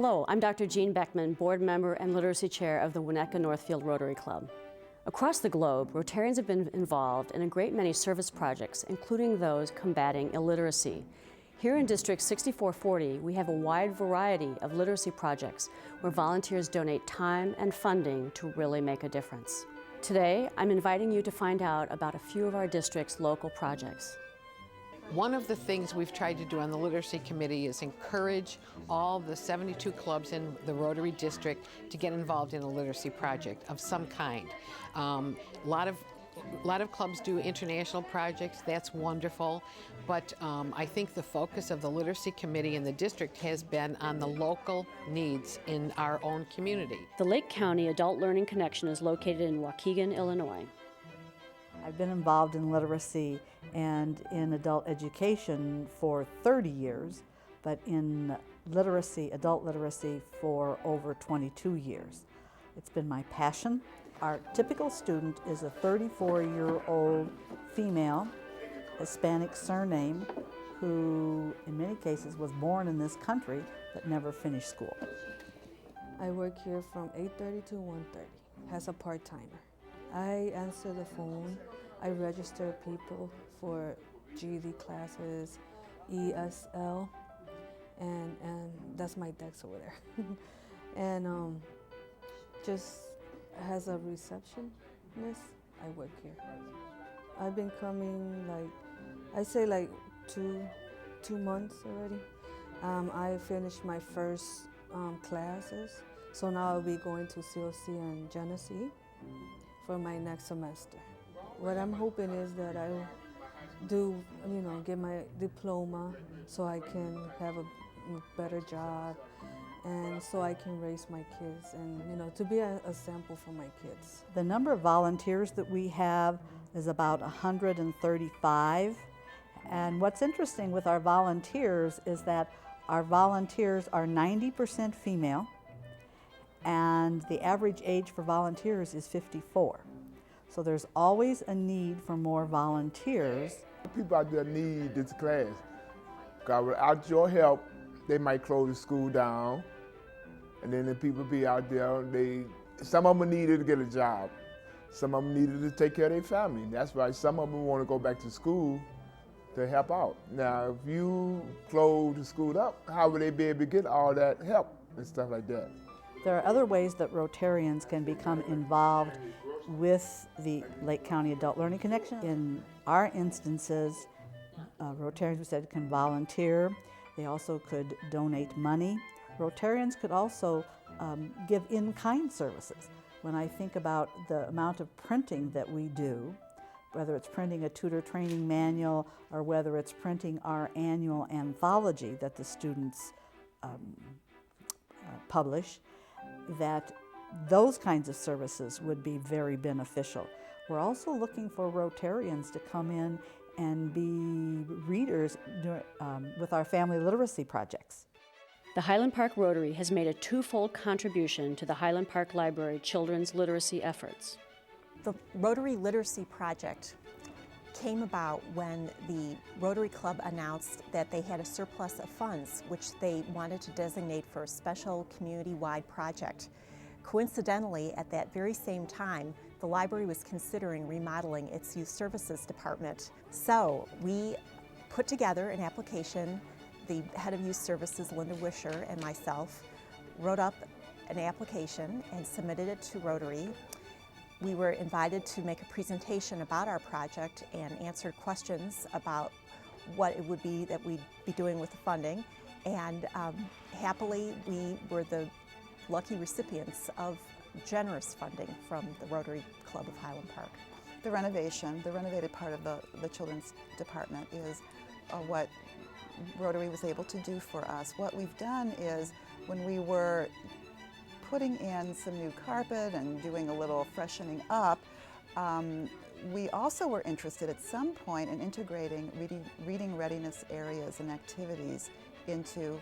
Hello, I'm Dr. Jean Beckman, board member and literacy chair of the Winnetka Northfield Rotary Club. Across the globe, Rotarians have been involved in a great many service projects, including those combating illiteracy. Here in District 6440, we have a wide variety of literacy projects where volunteers donate time and funding to really make a difference. Today, I'm inviting you to find out about a few of our district's local projects. One of the things we've tried to do on the Literacy Committee is encourage all the 72 clubs in the Rotary District to get involved in a literacy project of some kind. A lot of clubs do international projects, that's wonderful, but I think the focus of the Literacy Committee in the district has been on the local needs in our own community. The Lake County Adult Learning Connection is located in Waukegan, Illinois. I've been involved in literacy and in adult education for 30 years, but in literacy, adult literacy, for over 22 years. It's been my passion. Our typical student is a 34-year-old female, Hispanic surname, who in many cases was born in this country but never finished school. I work here from 8:30 to 1:30 as a part-timer. I answer the phone, I register people for GED classes, ESL, and that's my desk over there. And just as a receptionist, I work here. I've been coming I say two months already. I finished my first classes, so now I'll be going to COC and Genesee for my next semester. What I'm hoping is that I'll get my diploma so I can have a better job and so I can raise my kids and, to be a sample for my kids. The number of volunteers that we have is about 135. And what's interesting with our volunteers is that our volunteers are 90% female, and the average age for volunteers is 54. So there's always a need for more volunteers. People out there need this class. Because without your help, they might close the school down. And then the people be out there, some of them needed to get a job. Some of them needed to take care of their family. That's why some of them want to go back to school to help out. Now, if you close the school up, how would they be able to get all that help and stuff like that? There are other ways that Rotarians can become involved with the Lake County Adult Learning Connection. In our instances, Rotarians, we said, can volunteer. They also could donate money. Rotarians could also give in-kind services. When I think about the amount of printing that we do, whether it's printing a tutor training manual or whether it's printing our annual anthology that the students publish, that those kinds of services would be very beneficial. We're also looking for Rotarians to come in and be readers with our family literacy projects. The Highland Park Rotary has made a twofold contribution to the Highland Park Library children's literacy efforts. The Rotary Literacy Project came about when the Rotary Club announced that they had a surplus of funds which they wanted to designate for a special community-wide project. Coincidentally, at that very same time, the library was considering remodeling its youth services department. So we put together an application. The head of youth services, Linda Wisher, and myself wrote up an application and submitted it to Rotary. We were invited to make a presentation about our project and answer questions about what it would be that we'd be doing with the funding. And happily, we were the lucky recipients of generous funding from the Rotary Club of Highland Park. The renovated part of the children's department is what Rotary was able to do for us. What we've done is, when we were putting in some new carpet and doing a little freshening up, we also were interested at some point in integrating reading readiness areas and activities into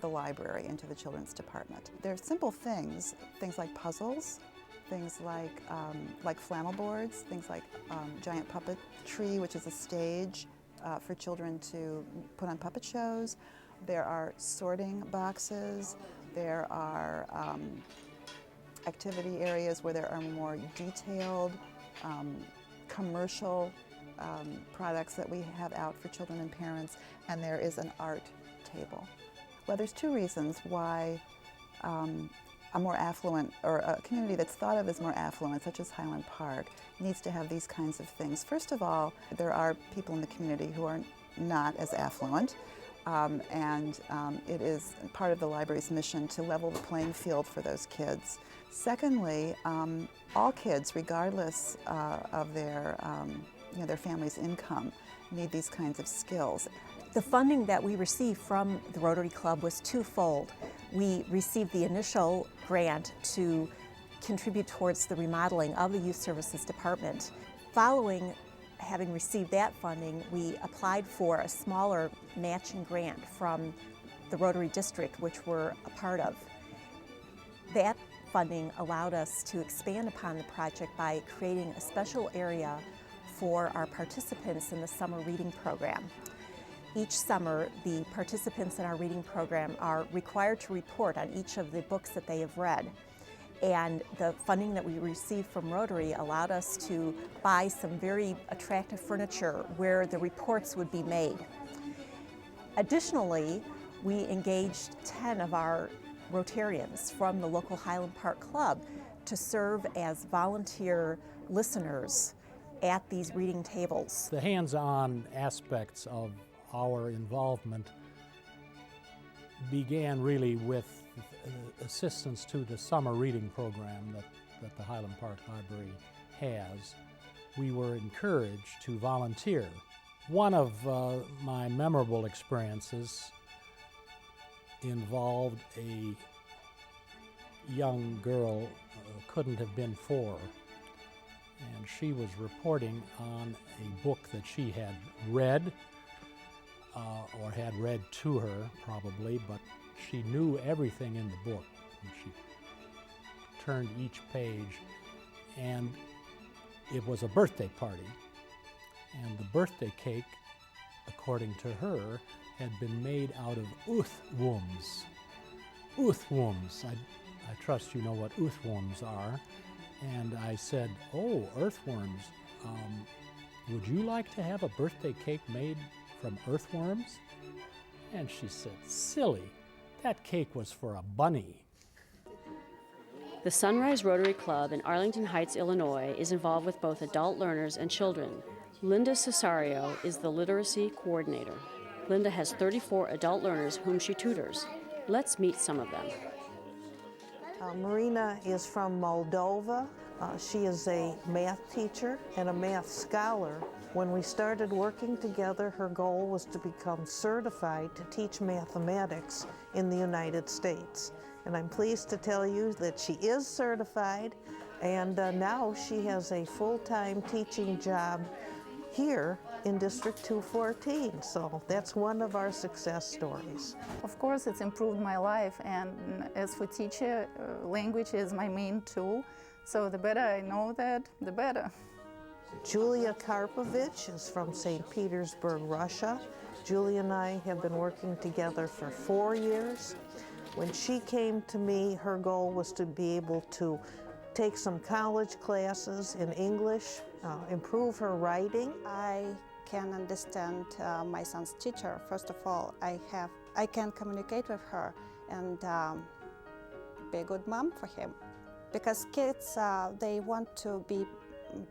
the library, into the children's department. They're simple things like puzzles, things like flannel boards, things like giant puppetry, which is a stage for children to put on puppet shows, There are sorting boxes, there are activity areas where there are more detailed commercial products that we have out for children and parents, and there is an art table. Well, there's two reasons why a more affluent, or a community that's thought of as more affluent, such as Highland Park, needs to have these kinds of things. First of all, there are people in the community who are not as affluent, and it is part of the library's mission to level the playing field for those kids. Secondly, all kids, regardless of their family's income, need these kinds of skills. The funding that we received from the Rotary Club was twofold. We received the initial grant to contribute towards the remodeling of the Youth Services Department. Following having received that funding, we applied for a smaller matching grant from the Rotary District, which we're a part of. That funding allowed us to expand upon the project by creating a special area for our participants in the summer reading program. Each summer, the participants in our reading program are required to report on each of the books that they have read. And the funding that we received from Rotary allowed us to buy some very attractive furniture where the reports would be made. Additionally, we engaged 10 of our Rotarians from the local Highland Park Club to serve as volunteer listeners at these reading tables. The hands-on aspects of our involvement began really with assistance to the summer reading program that the Highland Park Library has. We were encouraged to volunteer. One of my memorable experiences involved a young girl, couldn't have been 4, and she was reporting on a book that she had read, or had read to her probably, but she knew everything in the book. And she turned each page, and it was a birthday party, and the birthday cake, according to her, had been made out of oothworms. Oothworms. I trust you know what oothworms are. And I said, "Oh, earthworms. Would you like to have a birthday cake made from earthworms?" And she said, "Silly, that cake was for a bunny." The Sunrise Rotary Club in Arlington Heights, Illinois is involved with both adult learners and children. Linda Cesario is the literacy coordinator. Linda has 34 adult learners whom she tutors. Let's meet some of them. Marina is from Moldova. She is a math teacher and a math scholar. When we started working together, her goal was to become certified to teach mathematics in the United States. And I'm pleased to tell you that she is certified, and now she has a full-time teaching job here in District 214. So that's one of our success stories. Of course, it's improved my life, and as for teacher, language is my main tool. So the better I know that, the better. Julia Karpovich is from St. Petersburg, Russia. Julia and I have been working together for 4 years. When she came to me, her goal was to be able to take some college classes in English, improve her writing. I can understand my son's teacher. First of all, I can communicate with her and be a good mom for him. Because kids, they want to be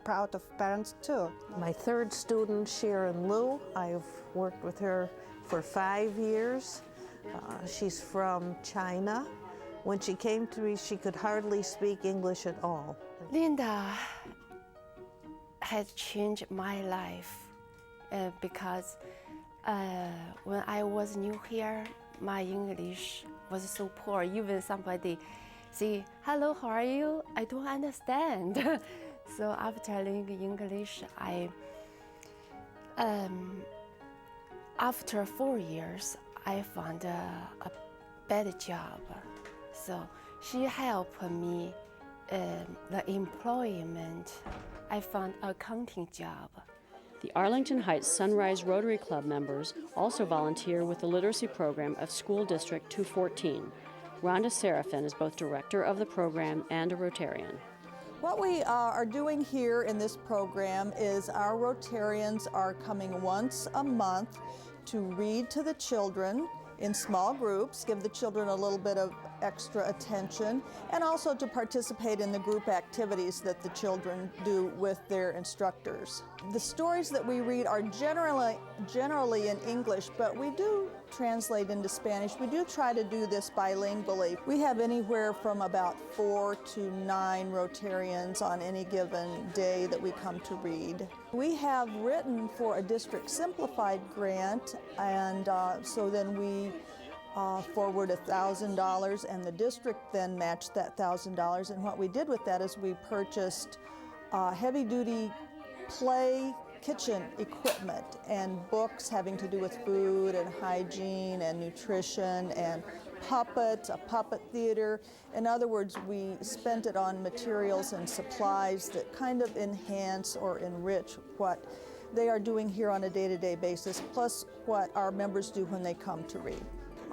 proud of parents too. My third student, Sharon Liu, I've worked with her for 5 years. She's from China. When she came to me, she could hardly speak English at all. Linda has changed my life because when I was new here, my English was so poor. Even somebody say, "Hello, how are you?" I don't understand. So after learning English, after 4 years, I found a better job. So she helped me the employment. I found an accounting job. The Arlington Heights Sunrise Rotary Club members also volunteer with the literacy program of School District 214. Rhonda Seraphin is both director of the program and a Rotarian. What we are doing here in this program is our Rotarians are coming once a month to read to the children in small groups, give the children a little bit of extra attention, and also to participate in the group activities that the children do with their instructors. The stories that we read are generally in English, but we do translate into Spanish. We do try to do this bilingually. We have anywhere from about 4 to 9 Rotarians on any given day that we come to read. We have written for a District Simplified grant, and so then we forward $1,000, and the district then matched that $1,000. And what we did with that is we purchased heavy-duty play kitchen equipment and books having to do with food and hygiene and nutrition and puppets, a puppet theater. In other words, we spent it on materials and supplies that kind of enhance or enrich what they are doing here on a day-to-day basis, plus what our members do when they come to read.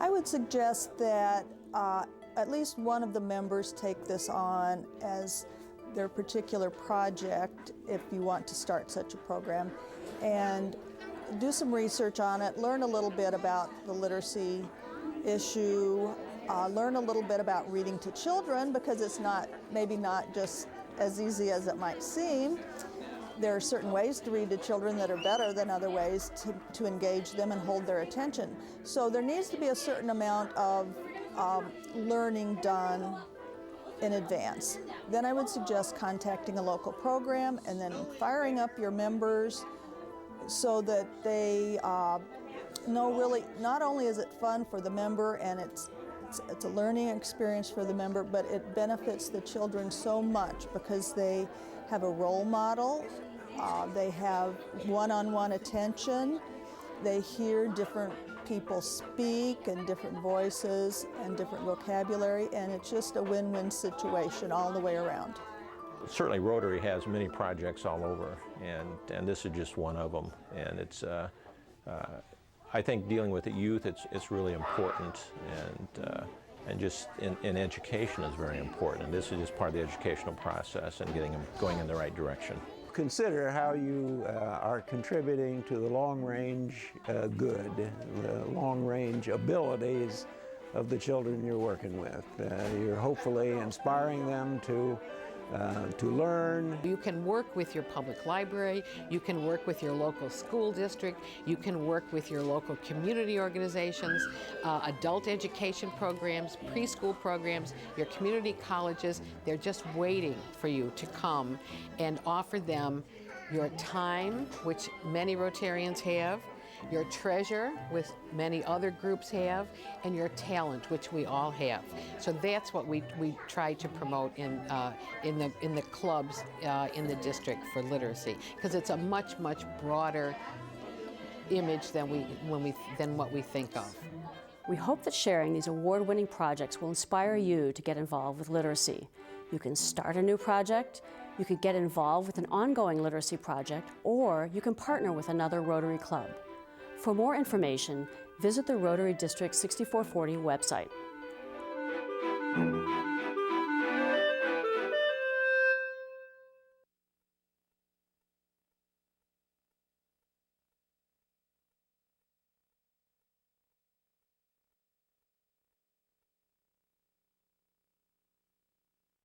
I would suggest that at least one of the members take this on as their particular project if you want to start such a program, and do some research on it, learn a little bit about the literacy issue, learn a little bit about reading to children, because it's maybe not just as easy as it might seem. There are certain ways to read to children that are better than other ways to engage them and hold their attention. So there needs to be a certain amount of learning done in advance. Then I would suggest contacting a local program and then firing up your members so that they know really, not only is it fun for the member and it's a learning experience for the member, but it benefits the children so much because they have a role model, they have one-on-one attention, they hear different people speak and different voices and different vocabulary, and it's just a win-win situation all the way around. Certainly Rotary has many projects all over, and this is just one of them. And it's, I think dealing with the youth, it's really important, and just in education is very important. And this is just part of the educational process and getting them going in the right direction. Consider how you are contributing to the long-range good, the long-range abilities of the children you're working with. You're hopefully inspiring them to learn. You can work with your public library, you can work with your local school district, you can work with your local community organizations, adult education programs, preschool programs, your community colleges. They're just waiting for you to come and offer them your time, which many Rotarians have, your treasure, which many other groups have, and your talent, which we all have. So that's what we try to promote in the clubs in the district for literacy, because it's a much broader image than what we think of. We hope that sharing these award-winning projects will inspire you to get involved with literacy. You can start a new project, you could get involved with an ongoing literacy project, or you can partner with another Rotary Club. For more information, visit the Rotary District 6440 website.